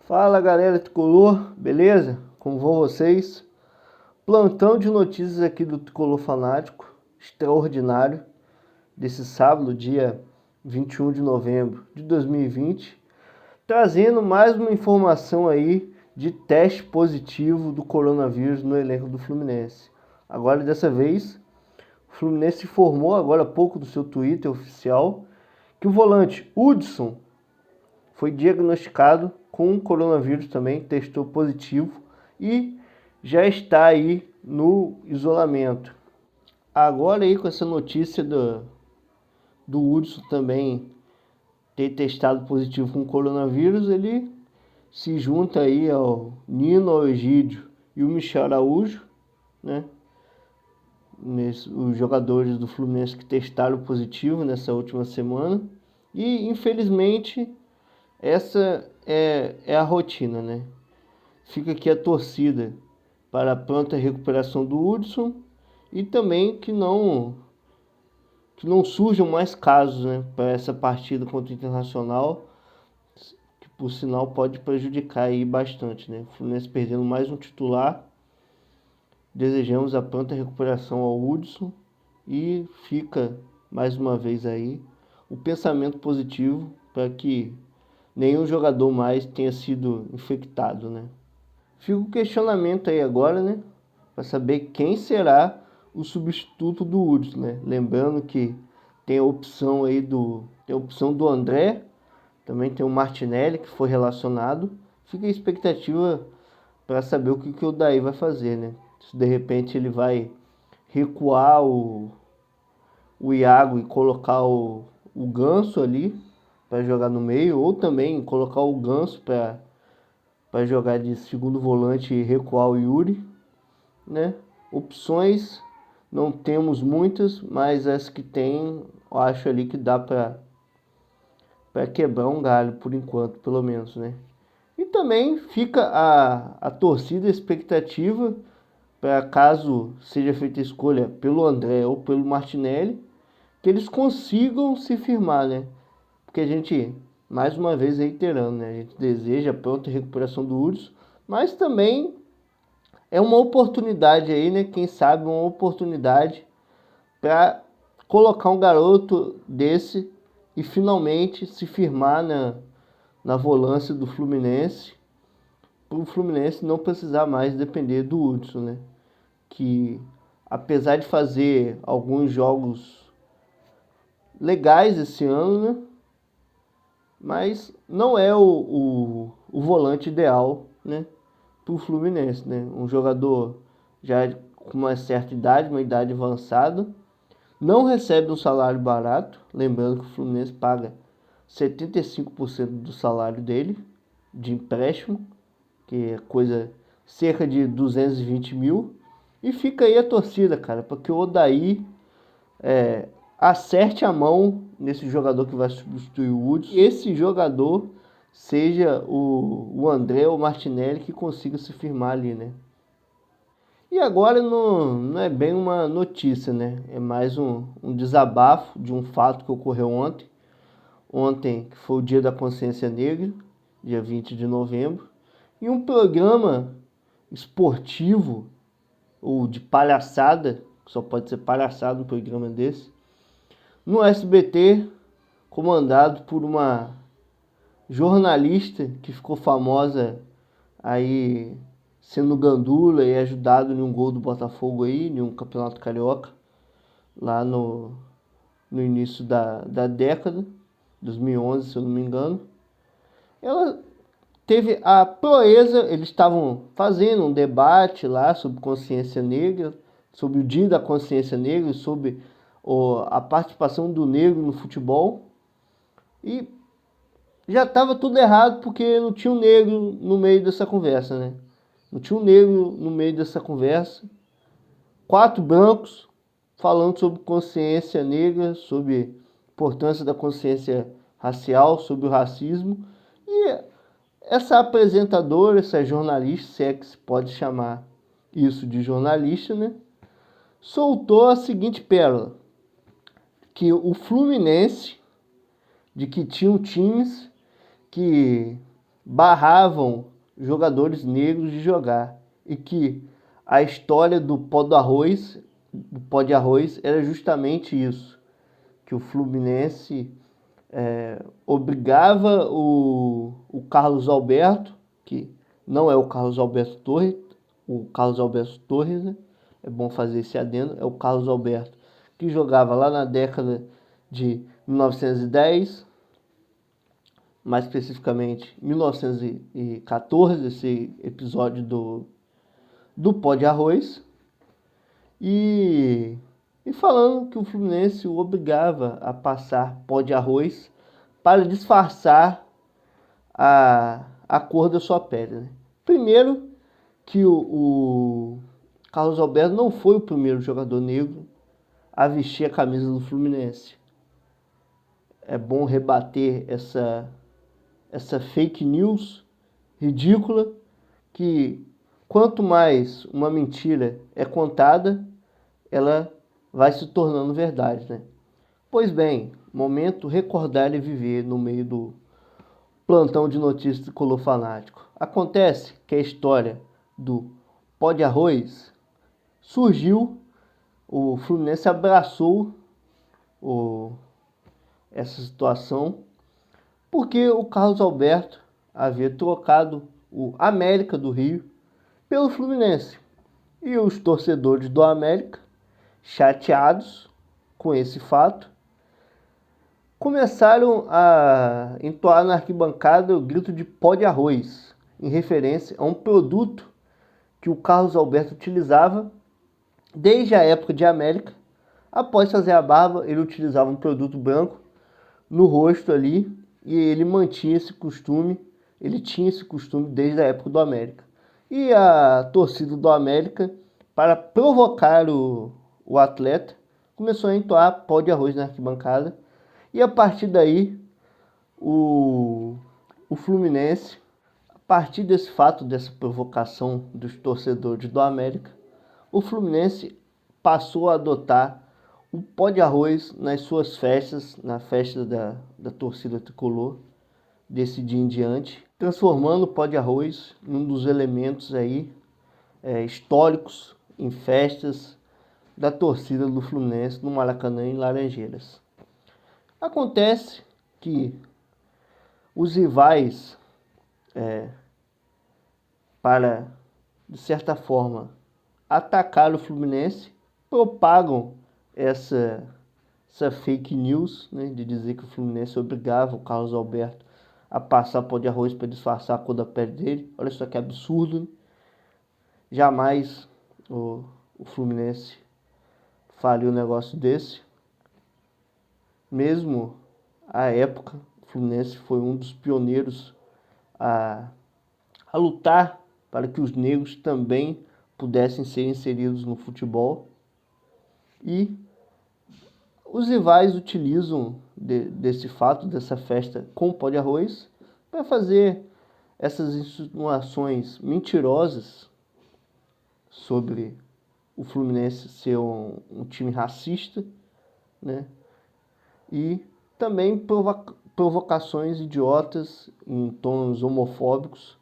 Fala galera Tricolor, beleza? Como vão vocês? Plantão de notícias aqui do Tricolor Fanático, extraordinário, desse sábado, dia 21 de novembro de 2020, trazendo mais uma informação aí de teste positivo do coronavírus no elenco do Fluminense. Agora, dessa vez, o Fluminense informou agora há pouco do seu Twitter oficial que o volante Hudson foi diagnosticado com coronavírus também, testou positivo e já está aí no isolamento. Agora aí com essa notícia do Hudson também ter testado positivo com coronavírus, ele se junta aí ao Nino, ao Egídio e o Michel Araújo, né? Os jogadores do Fluminense que testaram positivo nessa última semana. E infelizmente essa é a rotina, né? Fica aqui a torcida para a pronta recuperação do Hudson e também que não surjam mais casos, né, para essa partida contra o Internacional, que por sinal pode prejudicar aí bastante, né? O Fluminense perdendo mais um titular. Desejamos a pronta recuperação ao Hudson e fica mais uma vez aí o pensamento positivo para que nenhum jogador mais tenha sido infectado, né? Fica o questionamento aí agora, né? Para saber quem será o substituto do Hudson, né? Lembrando que tem a opção aí tem a opção do André, também tem o Martinelli que foi relacionado. Fica a expectativa para saber o que o Odaí vai fazer, né? Se de repente ele vai recuar o Iago e colocar o Ganso ali para jogar no meio, ou também colocar o Ganso para jogar de segundo volante e recuar o Yuri, né? Opções não temos muitas, mas as que tem, eu acho ali que dá para quebrar um galho por enquanto, pelo menos, né? E também fica a torcida, a expectativa para caso seja feita a escolha pelo André ou pelo Martinelli, que eles consigam se firmar, né? Porque a gente, mais uma vez reiterando, né? A gente deseja a pronta recuperação do Hudson, mas também é uma oportunidade aí, né? Quem sabe uma oportunidade para colocar um garoto desse e finalmente se firmar na volância do Fluminense, para o Fluminense não precisar mais depender do Hudson, né? Que apesar de fazer alguns jogos legais esse ano, né? Mas não é o volante ideal, né, para o Fluminense, né? Um jogador já com uma certa idade, uma idade avançada, não recebe um salário barato, lembrando que o Fluminense paga 75% do salário dele de empréstimo, que é coisa cerca de 220 mil, e fica aí a torcida, cara, para que o Odaí acerte a mão nesse jogador que vai substituir o Hudson. Esse jogador seja o André ou o Martinelli que consiga se firmar ali, né? E agora não é bem uma notícia, né? É mais um desabafo de um fato que ocorreu ontem. Ontem, que foi o Dia da Consciência Negra, dia 20 de novembro. E um programa esportivo ou de palhaçada, que só pode ser palhaçada um programa desse, no SBT, comandado por uma jornalista que ficou famosa aí sendo gandula e ajudado em um gol do Botafogo aí, em um campeonato carioca, lá no início da década, 2011, se eu não me engano. Ela teve a proeza, eles estavam fazendo um debate lá sobre consciência negra, sobre o Dia da Consciência Negra, sobre a participação do negro no futebol. E já estava tudo errado porque não tinha um negro no meio dessa conversa, né? Não tinha um negro no meio dessa conversa. 4 brancos falando sobre consciência negra, sobre a importância da consciência racial, sobre o racismo. E essa apresentadora, essa jornalista, se é que se pode chamar isso de jornalista, né? Soltou a seguinte pérola, que o Fluminense, de que tinham times que barravam jogadores negros de jogar e que a história do pó de arroz era justamente isso, que o Fluminense obrigava o Carlos Alberto, que não é o Carlos Alberto Torres, o Carlos Alberto Torres, né? É bom fazer esse adendo, é o Carlos Alberto, que jogava lá na década de 1910, mais especificamente 1914, esse episódio do pó de arroz, e falando que o Fluminense o obrigava a passar pó de arroz para disfarçar a cor da sua pele, né? Primeiro que o Carlos Alberto não foi o primeiro jogador negro a vestir a camisa do Fluminense. É bom rebater essa fake news ridícula, que quanto mais uma mentira é contada, ela vai se tornando verdade, né? Pois bem, momento recordar e viver no meio do plantão de notícias tricolor fanático. Acontece que a história do pó de arroz surgiu, o Fluminense abraçou essa situação porque o Carlos Alberto havia trocado o América do Rio pelo Fluminense. E os torcedores do América, chateados com esse fato, começaram a entoar na arquibancada o grito de pó de arroz, em referência a um produto que o Carlos Alberto utilizava desde a época de América. Após fazer a barba, ele utilizava um produto branco no rosto ali, e ele mantinha esse costume, ele tinha esse costume desde a época do América. E a torcida do América, para provocar o atleta, começou a entoar pó de arroz na arquibancada, e a partir daí o Fluminense, a partir desse fato, dessa provocação dos torcedores do América, o Fluminense passou a adotar o pó de arroz nas suas festas, na festa da torcida tricolor, desse dia em diante, transformando o pó de arroz em um dos elementos aí históricos em festas da torcida do Fluminense no Maracanã em Laranjeiras. Acontece que os rivais, para, de certa forma, atacar o Fluminense, propagam essa fake news, né, de dizer que o Fluminense obrigava o Carlos Alberto a passar pó de arroz para disfarçar a cor da pele dele. Olha só que absurdo, né? Jamais o Fluminense faria um negócio desse. Mesmo à época, o Fluminense foi um dos pioneiros a lutar para que os negros também pudessem ser inseridos no futebol. E os rivais utilizam desse fato, dessa festa com pó de arroz, para fazer essas insinuações mentirosas sobre o Fluminense ser um time racista, né? E também provocações idiotas em tons homofóbicos,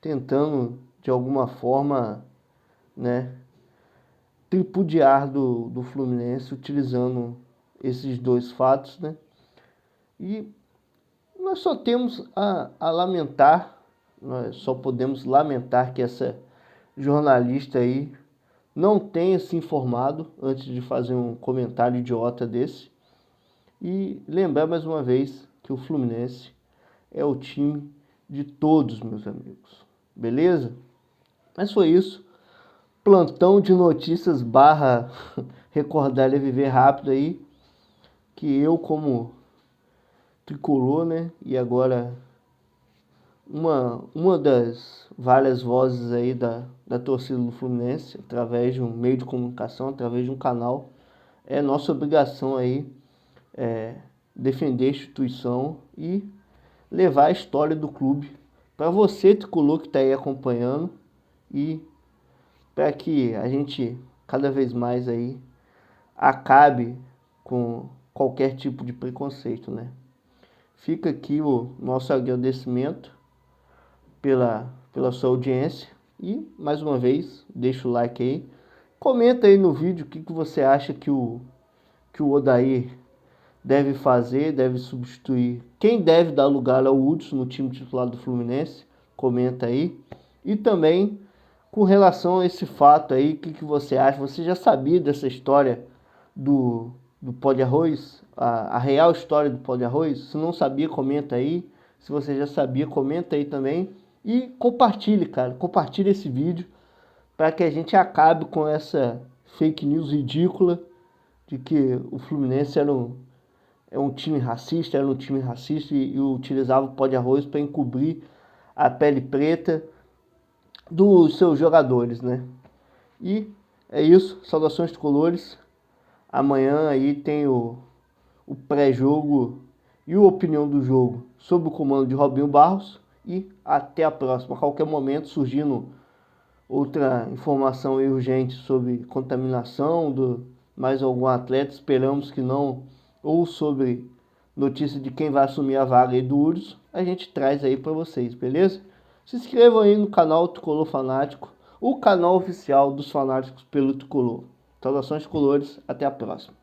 tentando de alguma forma, né, tripudiar do Fluminense, utilizando esses dois fatos, né? E nós só temos a lamentar, nós só podemos lamentar que essa jornalista aí não tenha se informado antes de fazer um comentário idiota desse. E lembrar mais uma vez que o Fluminense é o time de todos, meus amigos. Beleza? Mas foi isso. Plantão de notícias barra recordar e viver rápido aí, que eu, como tricolor, né, e agora uma das várias vozes aí da torcida do Fluminense, através de um meio de comunicação, através de um canal, é nossa obrigação aí defender a instituição e levar a história do clube para você, tricolor, que está aí acompanhando, e para que a gente cada vez mais aí acabe com qualquer tipo de preconceito, né? Fica aqui o nosso agradecimento pela sua audiência. E, mais uma vez, deixa o like aí. Comenta aí no vídeo o que você acha que o Odair deve fazer, deve substituir. Quem deve dar lugar ao Hudson no time titular do Fluminense? Comenta aí. E também, com relação a esse fato aí, o que você acha? Você já sabia dessa história do pó de arroz? A real história do pó de arroz? Se não sabia, comenta aí. Se você já sabia, comenta aí também. E compartilhe, cara. Compartilhe esse vídeo para que a gente acabe com essa fake news ridícula de que o Fluminense era um time racista, e utilizava o pó de arroz para encobrir a pele preta dos seus jogadores, né? E é isso, saudações tricolores. Amanhã aí tem o pré-jogo e a opinião do jogo sob o comando de Robinho Barros. E até a próxima. A qualquer momento surgindo outra informação urgente sobre contaminação do mais algum atleta, esperamos que não, ou sobre notícia de quem vai assumir a vaga aí do Urso, a gente traz aí para vocês, beleza? Se inscrevam aí no canal Tricolor Fanático, o canal oficial dos fanáticos pelo Tricolor. Saudações tricolores, até a próxima.